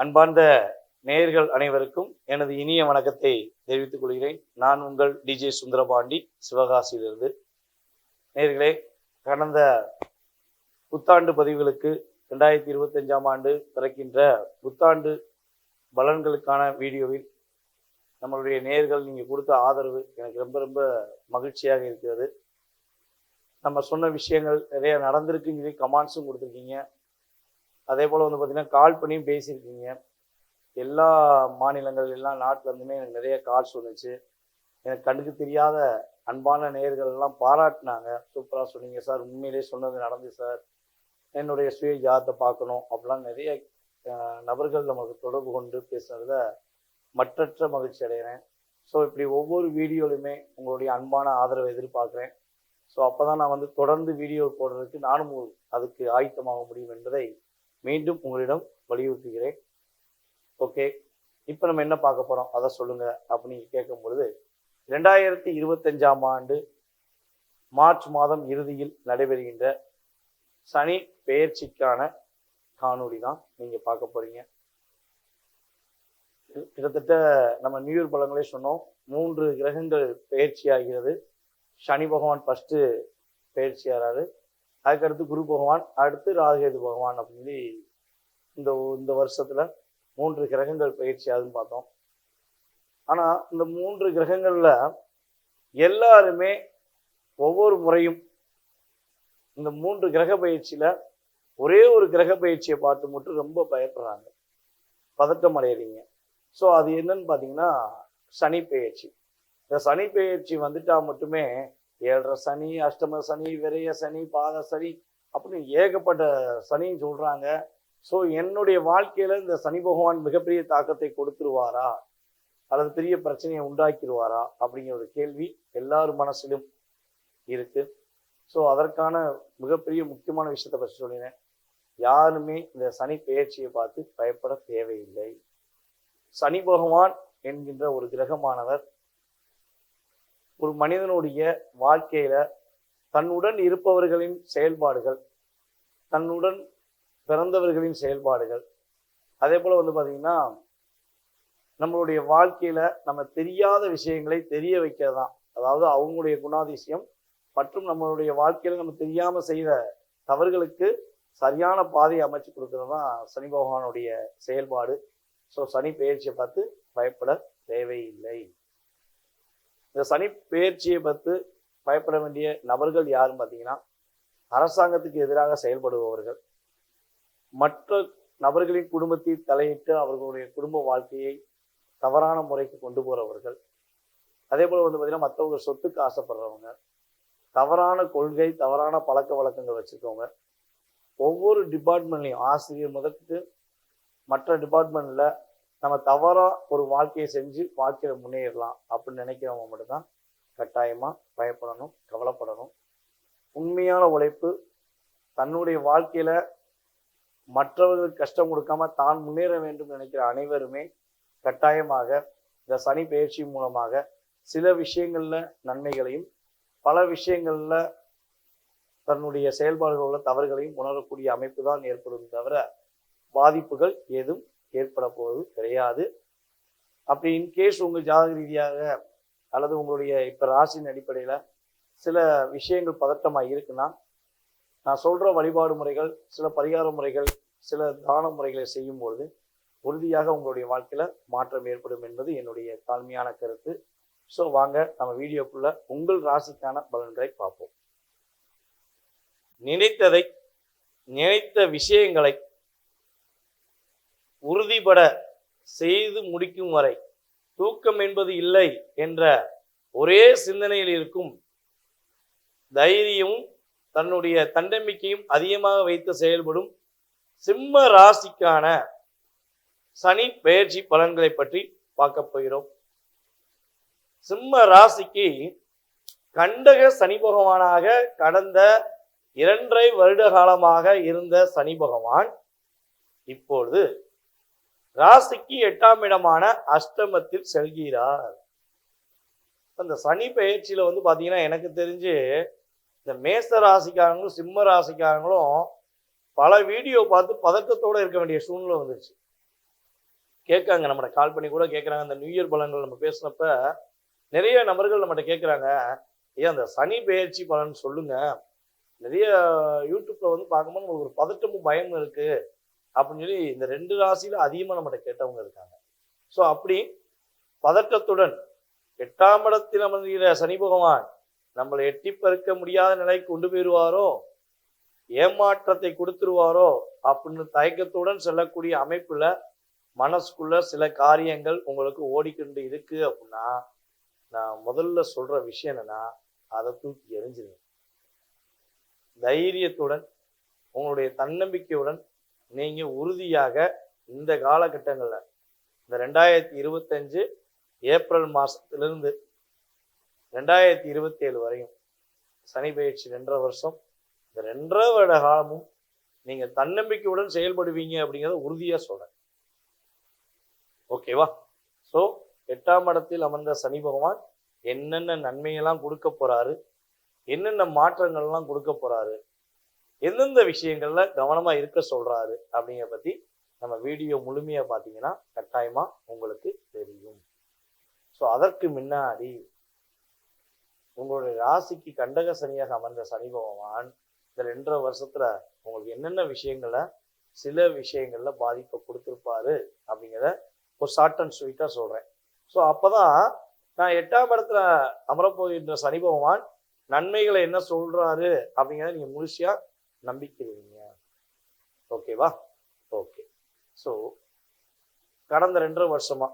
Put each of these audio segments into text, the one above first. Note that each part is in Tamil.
அன்பார்ந்த நேயர்கள் அனைவருக்கும் எனது இனிய வணக்கத்தை தெரிவித்துக் கொள்கிறேன். நான் உங்கள் டிஜே சுந்தரபாண்டி, சிவகாசியிலிருந்து. நேயர்களே, கடந்த புத்தாண்டு பதிவுகளுக்கு 2025ஆம் ஆண்டு பிறக்கின்ற புத்தாண்டு பலன்களுக்கான வீடியோவில் நம்மளுடைய நேயர்கள் நீங்கள் கொடுத்த ஆதரவு எனக்கு ரொம்ப ரொம்ப மகிழ்ச்சியாக இருக்கிறது. நம்ம சொன்ன விஷயங்கள் நிறைய நடந்திருக்குங்க, கமெண்ட்ஸும் கொடுத்துருக்கீங்க. அதே போல் பார்த்தீங்கன்னா கால் பண்ணியும் பேசியிருக்கீங்க. எல்லா மாநிலங்கள் எல்லா நாட்டிலேருந்துமே எனக்கு நிறைய கால்ஸ் வந்துச்சு. எனக்கு கண்ணுக்கு தெரியாத அன்பான நேயர்கள் எல்லாம் பாராட்டினாங்க. சூப்பராக சொன்னீங்க சார், உண்மையிலே சொன்னது நடந்து சார், என்னுடைய சுய ஜாதத்தை பார்க்கணும் அப்படிலாம் நிறைய நபர்கள் நமக்கு தொடர்பு கொண்டு பேசுனதில் மற்றற்ற மகிழ்ச்சி அடைகிறேன். ஸோ இப்படி ஒவ்வொரு வீடியோலையுமே உங்களுடைய அன்பான ஆதரவை எதிர்பார்க்குறேன். ஸோ அப்போ தான் நான் தொடர்ந்து வீடியோ போடுறதுக்கு நானும் அதுக்கு ஆயத்தமாக முடியும் என்பதை மீண்டும் உங்களிடம் வலியுறுத்துகிறேன். ஓகே, இப்போ நம்ம என்ன பார்க்க போகிறோம் அதை சொல்லுங்கள் அப்படின்னு கேட்கும் பொழுது, 2025ஆம் ஆண்டு மார்ச் மாதம் இறுதியில் நடைபெறுகின்ற சனி பெயர்ச்சிக்கான காணொளி தான் நீங்கள் பார்க்க போகிறீங்க. கிட்டத்தட்ட நம்ம நியூ இயர் பலங்களே சொன்னோம், 3 கிரகங்கள் பெயர்ச்சி ஆகிறது. சனி பகவான் ஃபஸ்ட்டு பெயர்ச்சி ஆகிறாரு, அதுக்கடுத்து குரு பகவான், அடுத்து ராகுகேது பகவான் அப்படின்னு இந்த வருஷத்தில் 3 கிரகங்கள் பயிற்சி ஆகுதுன்னு பார்த்தோம். ஆனால் இந்த 3 கிரகங்களில் எல்லாருமே ஒவ்வொரு முறையும் இந்த 3 கிரக பயிற்சியில் ஒரே ஒரு கிரக பயிற்சியை பார்த்து மட்டும் ரொம்ப பயப்படுறாங்க, பதட்டம் அடையிறீங்க. ஸோ அது என்னன்னு பார்த்தீங்கன்னா சனி பெயர்ச்சி. இந்த சனி பெயர்ச்சி வந்துட்டால் மட்டுமே 7.5 சனி, அஷ்டம சனி, விரைய சனி, பாத சனி அப்படின்னு ஏகப்பட்ட சனின்னு சொல்கிறாங்க. ஸோ என்னுடைய வாழ்க்கையில் இந்த சனி பகவான் மிகப்பெரிய தாக்கத்தை கொடுத்துருவாரா அல்லது பெரிய பிரச்சனையை உண்டாக்கிடுவாரா அப்படிங்கிற ஒரு கேள்வி எல்லார் மனசிலும் இருக்கு. ஸோ அதற்கான மிகப்பெரிய முக்கியமான விஷயத்தை பற்றி சொல்லினேன். யாருமே இந்த சனி பெயர்ச்சியை பார்த்து பயப்பட தேவையில்லை. சனி பகவான் என்கின்ற ஒரு கிரகமானவர் ஒரு மனிதனுடைய வாழ்க்கையில தன்னுடன் இருப்பவர்களின் செயல்பாடுகள், தன்னுடன் பிறந்தவர்களின் செயல்பாடுகள், அதே போல பார்த்தீங்கன்னா நம்மளுடைய வாழ்க்கையில நம்ம தெரியாத விஷயங்களை தெரிய வைக்கிறதான். அதாவது அவங்களுடைய குணாதிசயம் மற்றும் நம்மளுடைய வாழ்க்கையில நம்ம தெரியாம செய்த தவறுகளுக்கு சரியான பாதையை அமைச்சு கொடுக்கறது தான் சனி பகவானுடைய செயல்பாடு. ஸோ சனி பெயர்ச்சியை பார்த்து பயப்பட தேவையில்லை. இந்த சனி பெயர்ச்சியை பார்த்து பயப்பட வேண்டிய நபர்கள் யாருன்னு பார்த்தீங்கன்னா, அரசாங்கத்துக்கு எதிராக செயல்படுபவர்கள், மற்ற நபர்களின் குடும்பத்தை தலையிட்டு அவர்களுடைய குடும்ப வாழ்க்கையை தவறான முறைக்கு கொண்டு போகிறவர்கள், அதே போல் பார்த்தீங்கன்னா மற்றவங்க சொத்துக்கு ஆசைப்படுறவங்க, தவறான கொள்கை தவறான பழக்க வழக்கங்கள் வச்சுருக்கவங்க, ஒவ்வொரு டிபார்ட்மெண்ட்லையும் ஆசிரியர் முதற்கு மற்ற டிபார்ட்மெண்ட்டில் நம்ம தவறாக ஒரு வாழ்க்கையை செஞ்சு வாழ்க்கையில் முன்னேறலாம் அப்படின்னு நினைக்கிறவங்க மட்டும்தான் கட்டாயமாக பயப்படணும், கவலைப்படணும். உண்மையான உழைப்பு, தன்னுடைய வாழ்க்கையில் மற்றவர்களுக்கு கஷ்டம் கொடுக்காம தான் முன்னேற வேண்டும் நினைக்கிற அனைவருமே கட்டாயமாக இந்த சனி பெயர்ச்சி மூலமாக சில விஷயங்களில் நன்மைகளையும் பல விஷயங்களில் தன்னுடைய செயல்பாடுகளில் உள்ள தவறுகளையும் உணரக்கூடிய அமைப்பு தான் ஏற்படும் தவிர பாதிப்புகள் ஏதும் ஏற்பட போவது கிடையாது. அப்படி இன்கேஸ் உங்கள் ஜாதக ரீதியாக அல்லது உங்களுடைய இப்போ ராசியின் அடிப்படையில் சில விஷயங்கள் பதட்டமாக இருக்குன்னா, நான் சொல்கிற வழிபாடு முறைகள், சில பரிகார முறைகள், சில தான முறைகளை செய்யும்பொழுது உறுதியாக உங்களுடைய வாழ்க்கையில் மாற்றம் ஏற்படும் என்பது என்னுடைய தாழ்மையான கருத்து. ஸோ வாங்க நம்ம வீடியோக்குள்ள உங்கள் ராசிக்கான பலன்களை பார்ப்போம். நினைத்த விஷயங்களை உறுதிபட செய்து முடிக்கும் வரை தூக்கம் என்பது இல்லை என்ற ஒரே சிந்தனையில் இருக்கும் தைரியமும் தன்னுடைய தன்னம்பிக்கையும் அதிகமாக வைத்து செயல்படும் சிம்ம ராசிக்கான சனி பெயர்ச்சி பலன்களை பற்றி பார்க்க போகிறோம். சிம்ம ராசிக்கு கண்டக சனி பகவானாக கடந்த 2.5 வருட காலமாக இருந்த சனி பகவான் இப்பொழுது ராசிக்கு 8ஆம் இடமான அஷ்டமத்தில் செல்கிறார். அந்த சனி பெயர்ச்சியில பார்த்தீங்கன்னா எனக்கு தெரிஞ்சு இந்த மேச ராசிக்காரங்களும் சிம்ம ராசிக்காரங்களும் பல வீடியோ பார்த்து பதட்டத்தோடு இருக்க வேண்டிய சூழ்நிலை வந்துருச்சு. கேட்காங்க, நம்மகிட்ட கால் பண்ணி கூட கேட்குறாங்க. அந்த நியூ இயர் பலன்கள் நம்ம பேசினப்ப நிறைய நபர்கள் நம்மகிட்ட கேட்குறாங்க, ஏன் அந்த சனி பெயர்ச்சி பலன் சொல்லுங்க. நிறைய யூடியூப்ல வந்து பார்க்கும்போது உங்களுக்கு ஒரு பதட்டமும் பயமும் இருக்கு அப்படின்னு சொல்லி இந்த 2 ராசியில அதிகமா நம்மகிட்ட கேட்டவங்க இருக்காங்க. ஸோ அப்படி பதட்டத்துடன் 8ஆம் இடத்தில் அமர்கிற சனி பகவான் நம்மளை எட்டி பறிக்க முடியாத நிலைக்கு கொண்டு போயிடுவாரோ, ஏமாற்றத்தை கொடுத்துருவாரோ அப்படின்னு தயக்கத்துடன் செல்லக்கூடிய அமைப்புல மனசுக்குள்ள சில காரியங்கள் உங்களுக்கு ஓடிக்கொண்டு இருக்கு அப்படின்னா, நான் முதல்ல சொல்ற விஷயம் என்னன்னா, அதை தூக்கி எறிஞ்சிருங்க. தைரியத்துடன் உங்களுடைய தன்னம்பிக்கையுடன் நீங்க உறுதியாக இந்த காலகட்டங்கள்ல இந்த 2025 ஏப்ரல் மாசத்திலிருந்து 2027 வரையும் சனி பயிற்சி 2.5 வருஷம், இந்த 2.5 வருட காலமும் நீங்க தன்னம்பிக்கையுடன் செயல்படுவீங்க அப்படிங்கிறத உறுதியா சொல்றேன். ஓகேவா? ஸோ 8ஆம் இடத்தில் அமர்ந்த சனி பகவான் என்னென்ன நன்மையெல்லாம் கொடுக்க போறாரு, என்னென்ன மாற்றங்கள்லாம் கொடுக்க போறாரு, எந்தெந்த விஷயங்கள்ல கவனமா இருக்க சொல்றாரு அப்படிங்கிறத பத்தி நம்ம வீடியோ முழுமையா பார்த்தீங்கன்னா கட்டாயமா உங்களுக்கு தெரியும். ஸோ அதற்கு முன்னாடி உங்களுடைய ராசிக்கு கண்டக சனியாக அமர்ந்த சனி பகவான் இந்த 2.5 வருஷத்துல உங்களுக்கு என்னென்ன விஷயங்களை சில விஷயங்கள்ல பாதிப்பை கொடுத்துருப்பாரு அப்படிங்கிறத ஒரு ஷார்ட் அண்ட் ஸ்வீட்டா சொல்றேன். ஸோ அப்பதான் நான் 8ஆம் இடத்துல அமரப்போகின்ற சனி பகவான் நன்மைகளை என்ன சொல்றாரு அப்படிங்கிறத நீங்க முழுசியா நம்பிக்கிறீங்க. ஓகேவா? ஓகே. ஸோ கடந்த 2.5 வருஷமா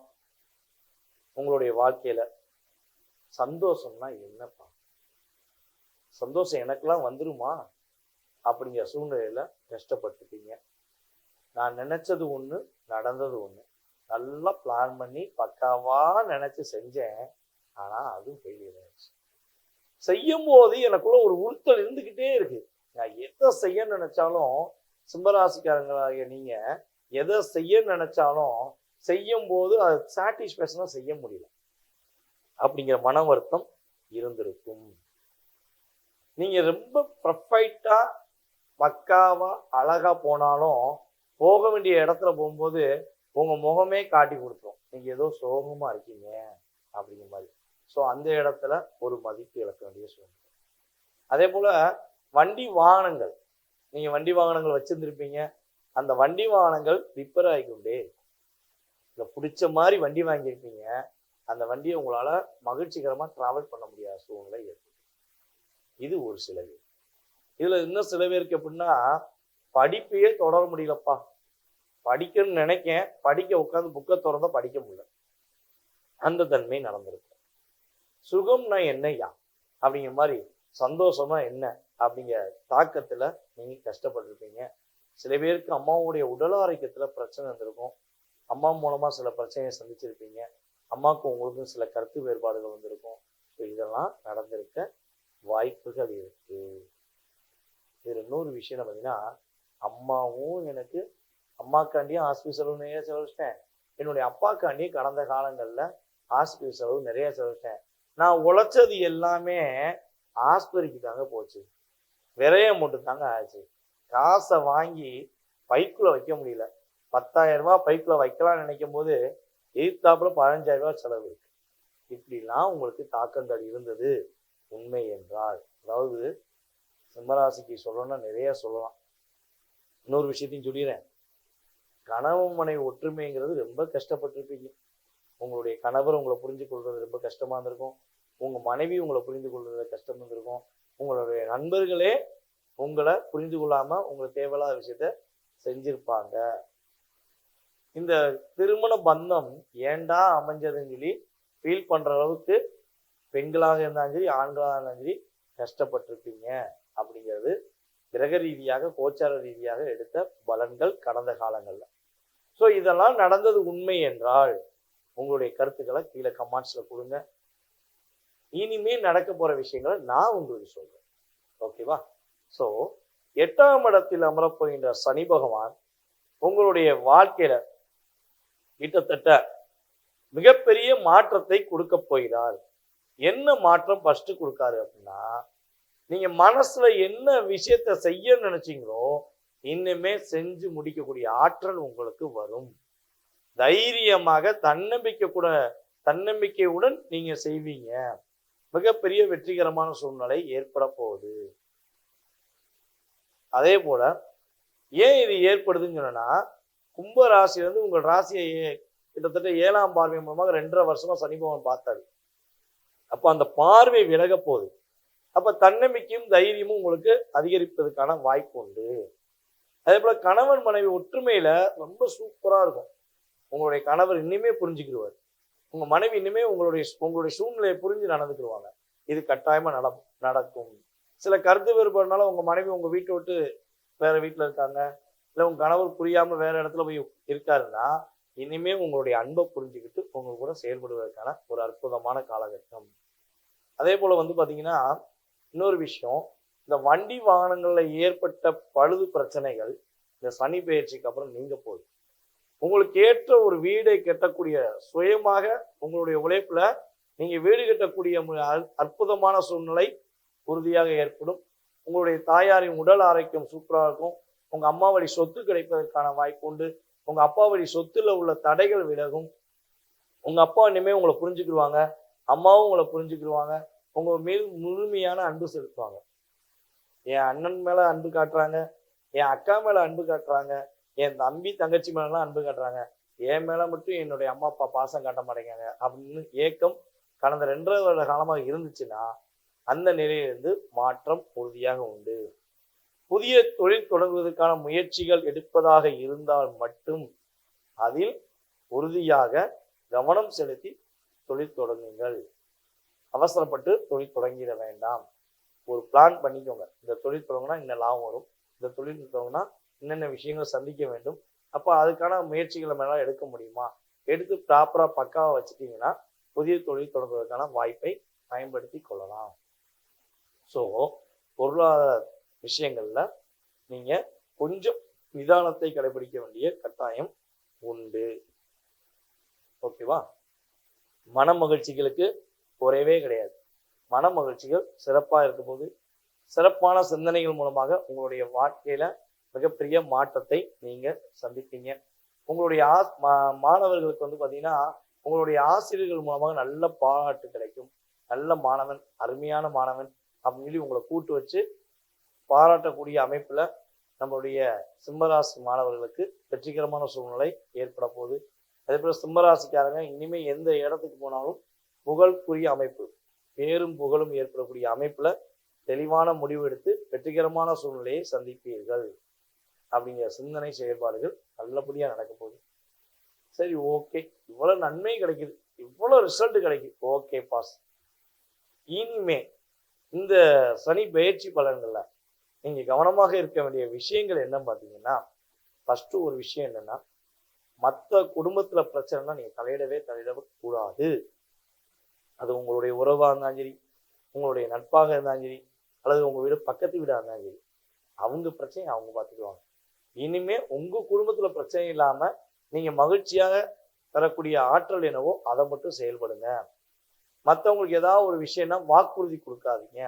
உங்களுடைய வாழ்க்கையில சந்தோஷம்னா என்னப்பா, சந்தோஷம் எனக்கெல்லாம் வந்துருமா அப்படிங்கிற சூழ்நிலையில கஷ்டப்பட்டுட்டீங்க. நான் நினைச்சது ஒண்ணு, நடந்தது ஒண்ணு. நல்லா பிளான் பண்ணி பக்காவா நினைச்சு செஞ்சேன். ஆனா அதுவும் ஃபெயிலியர் ஆயிடுச்சு. செய்யும் போது எனக்குள்ள ஒரு உறுத்தல் இருந்துகிட்டே இருக்கு. நான் எதை செய்ய நினைச்சாலும், சிம்மராசிக்காரங்களாகிய நீங்க எதை செய்ய நினைச்சாலும் செய்யும் போது அது சாட்டிஸ்பேக்ஷனா செய்ய முடியல அப்படிங்கிற மன வருத்தம் இருந்திருக்கும். நீங்க ரொம்ப பர்ஃபெக்டா பக்காவா அழகா போனாலும் போக வேண்டிய இடத்துல போகும்போது உங்க முகமே காட்டி கொடுத்துரும், நீங்க ஏதோ சோகமா இருக்கீங்க அப்படிங்கிற மாதிரி. ஸோ அந்த இடத்துல ஒரு மதிப்பு இழக்க வேண்டிய சூழ்நிலை. அதே போல வண்டி வாகனங்கள், நீங்க வண்டி வாகனங்கள் வச்சிருந்திருப்பீங்க, அந்த வண்டி வாகனங்கள் ரிப்பேர் ஆகிக்கொண்டே இல்லை, பிடிச்ச மாதிரி வண்டி வாங்கியிருப்பீங்க, அந்த வண்டியை உங்களால மகிழ்ச்சிகரமா டிராவல் பண்ண முடியாத சூழ்நிலை ஏற்படும். இது ஒரு சில பேர். இதுல இன்னும் சில பேருக்கு எப்படின்னா, படிப்பையே தொடர முடியலப்பா, படிக்கணும்னு நினைக்கேன், படிக்க உட்காந்து புக்கை திறந்தா படிக்க முடியல, அந்த தன்மை நடந்திருக்கும். சுகம்னா என்னையா அப்படிங்கிற மாதிரி, சந்தோஷமா என்ன அப்படிங்கிற தாக்கத்துல நீங்க கஷ்டப்பட்டிருப்பீங்க. சில பேருக்கு அம்மாவுடைய உடல் ஆரோக்கியத்துல பிரச்சனை இருந்திருக்கும். அம்மா மூலமா சில பிரச்சனையை சந்திச்சிருப்பீங்க. அம்மாவுக்கும் உங்களுக்கும் சில கருத்து வேறுபாடுகள் வந்திருக்கும். ஸோ இதெல்லாம் நடந்திருக்க வாய்ப்புகள் இருக்கு. இதுல இன்னொரு விஷயம் பார்த்தீங்கன்னா, அம்மாவும் எனக்கு அம்மாக்காண்டியும் ஹாஸ்பிட்டல் செலவு நிறைய செலவிச்சிட்டேன், என்னுடைய அப்பாக்காண்டியும் கடந்த காலங்கள்ல ஹாஸ்பிட்டல் செலவு நிறைய செலவிச்சிட்டேன். நான் உழைச்சது எல்லாமே ஆஸ்பத்திரிக்கு தாங்க போச்சு, விரயம் மட்டும் தாங்க ஆச்சு. காசை வாங்கி பைக்குள்ள வைக்க முடியல. 10,000 ரூபாய் பைக்குள்ள வைக்கலாம்னு நினைக்கும் போது எதிர்த்தாப்புல 15,000 ரூபாய் செலவு இருக்கு. இப்படிலாம் உங்களுக்கு தாக்கங்கள் இருந்தது உண்மை என்றால், அதாவது சிம்மராசிக்கு சொல்லணும்னா நிறைய சொல்லலாம். இன்னொரு விஷயத்தையும் சொல்லிடுறேன். கணவன் மனைவி ஒற்றுமைங்கிறது ரொம்ப கஷ்டப்பட்டிருப்பீங்க. உங்களுடைய கணவர் உங்களை புரிஞ்சு கொள்வது ரொம்ப கஷ்டமா இருந்திருக்கும். உங்க மனைவி உங்களை புரிந்து கொள்வது கஷ்டம் இருந்திருக்கும். உங்களுடைய நண்பர்களே உங்களை புரிந்து கொள்ளாம உங்களுக்கு தேவையில்லாத விஷயத்த செஞ்சிருப்பாங்க. இந்த திருமண பந்தம் ஏண்டா அமைஞ்சதுன்னு சொல்லி ஃபீல் பண்ற அளவுக்கு பெண்களாக இருந்தாலும் சரி ஆண்களாக இருந்தாலும் சரி கஷ்டப்பட்டிருப்பீங்க அப்படிங்கிறது கிரக ரீதியாக கோச்சார ரீதியாக எடுத்த பலன்கள் கடந்த காலங்கள்ல. ஸோ இதெல்லாம் நடந்தது உண்மை என்றால் உங்களுடைய கருத்துக்களை கீழே கமெண்ட்ஸ்ல கொடுங்க. இனிமே நடக்க போற விஷயங்களை நான் உங்களுக்கு சொல்றேன். ஓகேவா? ஸோ 8ஆம் இடத்தில் அமரப்போகின்ற சனி பகவான் உங்களுடைய வாழ்க்கையில கிட்டத்தட்ட மிகப்பெரிய மாற்றத்தை கொடுக்க போகிறார். என்ன மாற்றம் ஃபர்ஸ்ட் கொடுக்காரு அப்படின்னா, நீங்க மனசுல என்ன விஷயத்த செய்ய நினைச்சீங்களோ இன்னுமே செஞ்சு முடிக்கக்கூடிய ஆற்றல் உங்களுக்கு வரும். தைரியமாக தன்னம்பிக்கையுடன் நீங்க செய்வீங்க. மிகப்பெரிய வெற்றிகரமான சூழ்நிலை ஏற்பட போகுது. அதே போல ஏன் இது ஏற்படுதுன்னு சொன்னா, கும்ப ராசி வந்து உங்கள் ராசியை கிட்டத்தட்ட 7ஆம் பார்வை மூலமாக 2.5 வருஷமா சனி பகவான் பார்த்தாரு. அப்ப அந்த பார்வை விலக போகுது. அப்ப தன்னம்பிக்கையும் தைரியமும் உங்களுக்கு அதிகரிப்பதற்கான வாய்ப்பு உண்டு. அதே போல கணவன் மனைவி ஒற்றுமையில ரொம்ப சூப்பரா இருக்கும். உங்களுடைய கணவர் இனிமே புரிஞ்சுக்கிடுவார். உங்க மனைவி இனிமே உங்களுடைய சூழ்நிலையை புரிஞ்சு நடந்துக்கிடுவாங்க. இது கட்டாயமா நடக்கும். சில கருத்து வேறுபாடுனால உங்க மனைவி உங்க வீட்டை விட்டு வேற வீட்டுல இருக்காங்க, இல்ல உங்க கணவர் புரியாம வேற இடத்துல போய் இருக்காருன்னா, இனிமே உங்களுடைய அன்பை புரிஞ்சுக்கிட்டு உங்க கூட செயல்படுவதற்கான ஒரு அற்புதமான காலகட்டம். அதே போல வந்து பாத்தீங்கன்னா, இன்னொரு விஷயம், இந்த வண்டி வாகனங்கள்ல ஏற்பட்ட பழுது பிரச்சனைகள் இந்த சனி பெயர்ச்சிக்கு அப்புறம் நீங்க போகுது. உங்களுக்கு ஏற்ற ஒரு வீடை கட்டக்கூடிய சுயமாக உங்களுடைய உழைப்புல நீங்க வீடு கட்டக்கூடிய அற்புதமான சூழ்நிலை உறுதியாக ஏற்படும். உங்களுடைய தாயாரின் உடல் ஆரோக்கியம் சூப்பராக இருக்கும். உங்க அம்மா வழி சொத்து கிடைப்பதற்கான வாய்ப்பு உண்டு. உங்க அப்பா வழி சொத்துல உள்ள தடைகள் விலகும். உங்க அப்பா இனிமே உங்களை புரிஞ்சுக்கிடுவாங்க, அம்மாவும் உங்களை புரிஞ்சுக்கிடுவாங்க. உங்க மீது முழுமையான அன்பு செலுத்துவாங்க. என் அண்ணன் மேல அன்பு காட்டுறாங்க, என் அக்கா மேல அன்பு காட்டுறாங்க, என் தம்பி தங்கச்சி மேலாம் அன்பு காட்டுறாங்க, என் மேல மட்டும் என்னுடைய அம்மா அப்பா பாசம் காட்ட மாட்டேங்காங்க அப்படின்னு ஏக்கம் கடந்த 2.5 வருட காலமாக இருந்துச்சுன்னா, அந்த நிலையிலிருந்து மாற்றம் உறுதியாக உண்டு. புதிய தொழில் தொடங்குவதற்கான முயற்சிகள் எடுப்பதாக இருந்தால் மட்டும் அதில் உறுதியாக கவனம் செலுத்தி தொழில் தொடங்குங்கள். அவசரப்பட்டு தொழில் தொடங்கிட வேண்டாம். ஒரு பிளான் பண்ணிக்கோங்க. இந்த தொழில் தொடங்கினா இன்ன லாபம் வரும், இந்த தொழில் தொடங்கினா என்னென்ன விஷயங்களை சந்திக்க வேண்டும், அப்போ அதுக்கான முயற்சிகளை மேலாம் எடுக்க முடியுமா, எடுத்து ப்ராப்பராக பக்காவாக வச்சுட்டீங்கன்னா புதிய தொழில் தொடங்குவதற்கான வாய்ப்பை பயன்படுத்தி கொள்ளலாம். ஸோ பொருளாதார விஷயங்கள்ல நீங்க கொஞ்சம் நிதானத்தை கடைபிடிக்க வேண்டிய கட்டாயம் உண்டு. ஓகேவா? மன மகிழ்ச்சிகளுக்கு குறைவே கிடையாது. மன மகிழ்ச்சிகள் சிறப்பாக இருக்கும்போது சிறப்பான சிந்தனைகள் மூலமாக உங்களுடைய வாழ்க்கையில மிகப்பெரிய மாற்றத்தை நீங்க சந்திப்பீங்க. உங்களுடைய மாணவர்களுக்கு வந்து பார்த்தீங்கன்னா, உங்களுடைய ஆசிரியர்கள் மூலமாக நல்ல பாராட்டு கிடைக்கும். நல்ல மாணவன், அருமையான மாணவன் அப்படின்னு சொல்லி உங்களை கூட்டு வச்சு பாராட்டக்கூடிய அமைப்புல நம்மளுடைய சிம்மராசி மாணவர்களுக்கு வெற்றிகரமான சூழ்நிலை ஏற்பட போகுது. அதே போல சிம்மராசிக்காரங்க இனிமே எந்த இடத்துக்கு போனாலும் புகழ்க்குரிய அமைப்பு, பேரும் புகழும் ஏற்படக்கூடிய அமைப்புல தெளிவான முடிவு எடுத்து வெற்றிகரமான சூழ்நிலையை சந்திப்பீர்கள் அப்படிங்கிற சிந்தனை செயல்பாடுகள் நல்லபடியா நடக்க போகுது. சரி, ஓகே, இவ்வளவு நன்மை கிடைக்குது, இவ்வளவு ரிசல்ட் கிடைக்குது, ஓகே பாஸ். இனிமே இந்த சனி பயிற்சி பலன்கள்ல நீங்க கவனமாக இருக்க வேண்டிய விஷயங்கள் என்னன்னு பாத்தீங்கன்னா, ஃபர்ஸ்ட் ஒரு விஷயம் என்னன்னா, மற்ற குடும்பத்துல பிரச்சனைனா நீங்க தலையிடவே கூடாது. அது உங்களுடைய உறவா இருந்தாலும் சரி, உங்களுடைய நட்பாக இருந்தாலும் சரி, அல்லது உங்க வீடு பக்கத்து வீடா இருந்தாலும் சரி, அவங்க பிரச்சனையை அவங்க பார்த்துக்குவாங்க. இனிமே உங்க குடும்பத்துல பிரச்சனை இல்லாம நீங்க மகிழ்ச்சியாக பெறக்கூடிய ஆற்றல் என்னவோ அதை மட்டும் செயல்படுங்க. மற்றவங்களுக்கு ஏதாவது ஒரு விஷயம்னா வாக்குறுதி கொடுக்காதீங்க.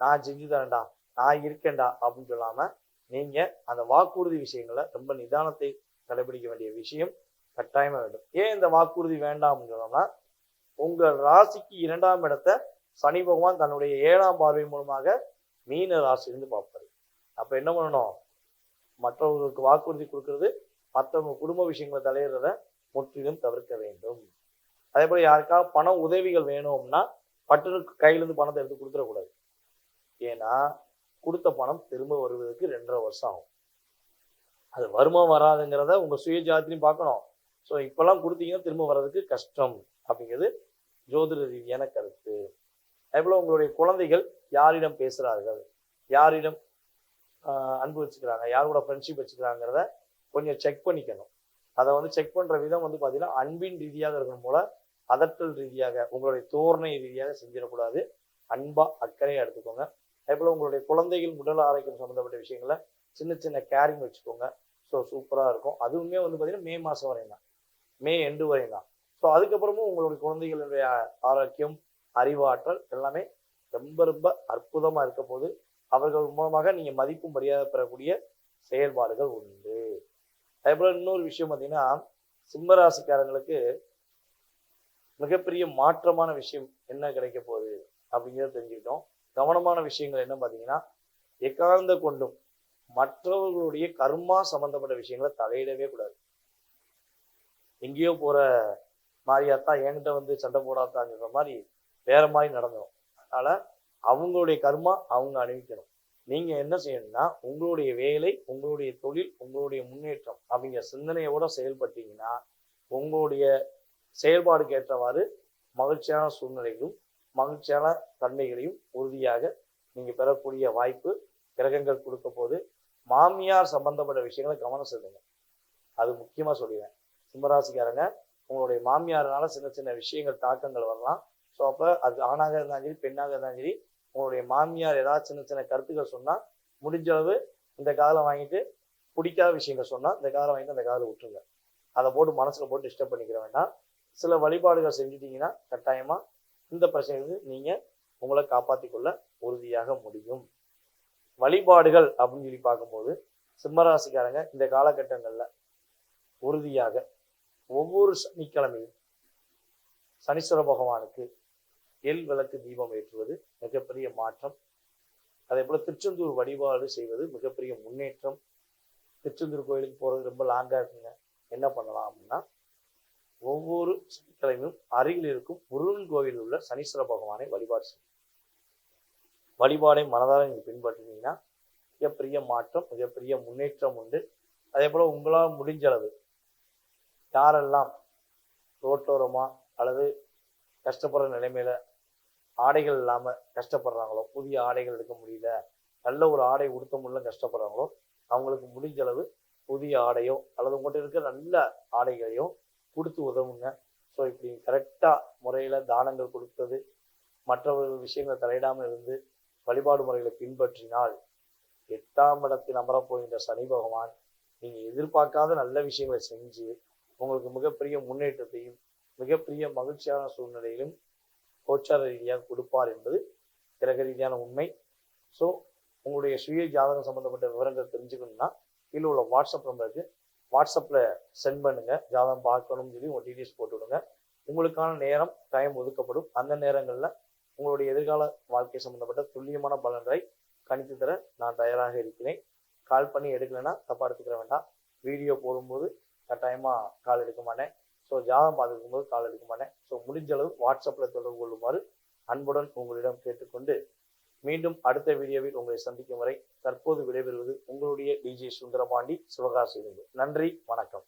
நான் செஞ்சு தரேன்டா, நான் இருக்கேன்டா அப்படின்னு சொல்லாம நீங்க அந்த வாக்குறுதி விஷயங்களை ரொம்ப நிதானத்தை கடைபிடிக்க வேண்டிய விஷயம் கட்டாயமா வேண்டும். ஏன் இந்த வாக்குறுதி வேண்டாம் அப்படின்னு சொன்னோம்னா, உங்க ராசிக்கு 2ஆம் இடத்தை சனி பகவான் தன்னுடைய 7ஆம் பார்வை மூலமாக மீன ராசியிலிருந்து பார்ப்பாரு. அப்ப என்ன பண்ணணும்? மற்றவர்களுக்கு வாக்குறுதி கொடுக்கறது, மற்றவங்க குடும்ப விஷயங்களை தலையிடுறத முற்றிலும் தவிர்க்க வேண்டும். அதே போல யாருக்காவது பண உதவிகள் வேணும்னா பட்டனுக்கு கையிலிருந்து பணத்தை எடுத்து கொடுத்துடக்கூடாது. ஏன்னா கொடுத்த பணம் திரும்ப வருவதற்கு 2.5 வருஷம் ஆகும். அது வருமா வராதுங்கிறத உங்க சுய ஜாத்திலையும் பார்க்கணும். ஸோ இப்பெல்லாம் கொடுத்தீங்கன்னா திரும்ப வர்றதுக்கு கஷ்டம் அப்படிங்கிறது ஜோதிட ரீதியான கருத்து. அதே போல உங்களுடைய குழந்தைகள் யாரிடம் பேசுறார்கள், யாரிடம் அன்பு வச்சுக்கிறாங்க, யாரோட ஃப்ரெண்ட்ஷிப் வச்சுக்கிறாங்கிறத கொஞ்சம் செக் பண்ணிக்கணும். அதை வந்து செக் பண்ற விதம் வந்து பார்த்தீங்கன்னா, அன்பின் ரீதியாக இருக்கணும் போல அதட்டல் ரீதியாக உங்களுடைய தோரணை ரீதியாக செஞ்சிடக்கூடாது. அன்பா அக்கறையா எடுத்துக்கோங்க. அதே போல உங்களுடைய குழந்தைகள் உடல் ஆரோக்கியம் சம்மந்தப்பட்ட விஷயங்களை சின்ன சின்ன கேரிங் வச்சுக்கோங்க. ஸோ சூப்பராக இருக்கும். அதுவுமே வந்து பார்த்தீங்கன்னா மே மாதம் வரையும் தான், மே எண்டு வரையும் தான். ஸோ அதுக்கப்புறமும் உங்களுடைய குழந்தைகளுடைய ஆரோக்கியம், அறிவாற்றல் எல்லாமே ரொம்ப ரொம்ப அற்புதமாக இருக்க போது அவர்கள் மூலமாக நீங்கள் மதிப்பு மரியாதை பெறக்கூடிய செயல்பாடுகள் உண்டு. அதே போல இன்னொரு விஷயம் பார்த்தீங்கன்னா, சிம்ம ராசிக்காரங்களுக்கு மிகப்பெரிய மாற்றமான விஷயம் என்ன கிடைக்க போகுது அப்படிங்கிறத தெரிஞ்சுக்கிட்டோம். கவனமான விஷயங்கள் என்ன பார்த்தீங்கன்னா, எக்காரணத்தை கொண்டும் மற்றவர்களுடைய கர்மா சம்பந்தப்பட்ட விஷயங்களை தலையிடவே கூடாது. எங்கேயோ போற மாதிரியாத்தான் என்கிட்ட வந்து சண்டை போடாதாங்கிற மாதிரி வேற மாதிரி நடந்துடும். அதனால அவங்களுடைய கர்மா அவங்க அணிவிக்கணும். நீங்க என்ன செய்யணும்னா, உங்களுடைய வேலை, உங்களுடைய தொழில், உங்களுடைய முன்னேற்றம் அப்படிங்கிற சிந்தனையோட செயல்பட்டீங்கன்னா, உங்களுடைய செயல்பாடுக்கு ஏற்றவாறு மகிழ்ச்சியான சூழ்நிலைகளும் மகிழ்ச்சியான தன்மைகளையும் உறுதியாக நீங்க பெறக்கூடிய வாய்ப்பு கிரகங்கள் கொடுக்க போது. மாமியார் சம்பந்தப்பட்ட விஷயங்களை கவனம் செலுத்துங்க. அது முக்கியமா சொல்லிடுறேன். சிம்மராசிக்காரங்க, உங்களுடைய மாமியாரனால சின்ன சின்ன விஷயங்கள் தாக்கங்கள் வரலாம். ஸோ அப்போ அது ஆணாக இருந்தாலும் சரி, பெண்ணாக இருந்தாலும் சரி, உங்களுடைய மாமியார் ஏதாவது சின்ன சின்ன கருத்துக்கள் சொன்னா முடிஞ்ச அளவு இந்த காதில் வாங்கிட்டு, பிடிக்காத விஷயங்கள் சொன்னா இந்த காதில் வாங்கிட்டு அந்த காதில் விட்டுருங்க. அதை போட்டு மனசுல போட்டு டிஸ்டர்ப் பண்ணிக்கிற வேண்டாம். சில வழிபாடுகள் செஞ்சுட்டீங்கன்னா கட்டாயமா இந்த பிரச்சனைக்கு நீங்க உங்களை காப்பாற்றிக் கொள்ள உறுதியாக முடியும். வழிபாடுகள் அப்படின்னு சொல்லி பார்க்கும்போது, சிம்மராசிக்காரங்க இந்த காலகட்டங்கள்ல உறுதியாக ஒவ்வொரு சனிக்கிழமையும் சனீஸ்வர பகவானுக்கு எல் விளக்கு தீபம் ஏற்றுவது மிகப்பெரிய மாற்றம். அதே போல திருச்செந்தூர் வழிபாடு செய்வது மிகப்பெரிய முன்னேற்றம். திருச்செந்தூர் கோயிலுக்கு போறது ரொம்ப லாங்கா இருக்குங்க. என்ன பண்ணலாம் அப்படின்னா, ஒவ்வொரு சனிக்கிழமையும் அருகில் இருக்கும் முருகன் கோவில் உள்ள சனீஸ்வர பகவானை வழிபாடு செய்யும். வழிபாடை மனதார நீங்க பின்பற்றினீங்கன்னா மிகப்பெரிய மாற்றம், மிகப்பெரிய முன்னேற்றம் உண்டு. அதே போல உங்களால் முடிஞ்ச அளவு யாரெல்லாம் ரோட்டோரமா அல்லது கஷ்டப்படுற நிலைமையில ஆடைகள் இல்லாம கஷ்டப்படுறாங்களோ, புதிய ஆடைகள் எடுக்க முடியல, நல்ல ஒரு ஆடை உடுத்த முடியல கஷ்டப்படுறாங்களோ, அவங்களுக்கு முடிஞ்ச அளவு புதிய ஆடையோ அல்லது உங்கள்கிட்ட இருக்கிற நல்ல ஆடைகளையோ கொடுத்து உதவுங்க. ஸோ இப்படி கரெக்டா முறையில தானங்கள் கொடுத்தது, மற்றவர்கள் விஷயங்களை தலையிடாமல் இருந்து வழிபாடு முறைகளை பின்பற்றினால் 8ஆம் இடத்தில் அமரப் போகின்ற சனி பகவான் நீங்க எதிர்பார்க்காத நல்ல விஷயங்களை செஞ்சு உங்களுக்கு மிகப்பெரிய முன்னேற்றத்தையும் மிகப்பெரிய மகிழ்ச்சியான சூழ்நிலையிலும் கோச்சார ரீதியாக கொடுப்பார் என்பது கிரக ரீதியான உண்மை. ஸோ உங்களுடைய சுய ஜாதகம் சம்பந்தப்பட்ட விவரங்கள் தெரிஞ்சுக்கணும்னா கீழே உள்ள வாட்ஸ்அப் நம்பருக்கு வாட்ஸ்அப்பில் சென்ட் பண்ணுங்க. ஜாதகம் பார்க்கணும்னு சொல்லி உங்கள் டீட்டெயில்ஸ் போட்டு விடுங்க. உங்களுக்கான நேரம் டைம் ஒதுக்கப்படும். அந்த நேரங்களில் உங்களுடைய எதிர்கால வாழ்க்கை சம்பந்தப்பட்ட துல்லியமான பலன்களை கணித்து தர நான் தயாராக இருக்கிறேன். கால் பண்ணி எடுக்கலைன்னா தப்பாக எடுத்துக்கிற வேண்டாம். வீடியோ போடும்போது கட்டாயமாக கால் எடுக்க மாட்டேன். ஸோ ஜாதகம் பார்த்துக்கும் போது கால் எடுக்க மாட்டேன். ஸோ முடிஞ்ச அளவு வாட்ஸ்அப்பில் தொடர்பு கொள்ளுமாறு அன்புடன் உங்களிடம் கேட்டுக்கொண்டு, மீண்டும் அடுத்த வீடியோவில் உங்களை சந்திக்கும் வரை தற்போது விடைபெறுவது உங்களுடைய டிஜே சுந்தரபாண்டி, சிவகாசியிலிருந்து. நன்றி, வணக்கம்.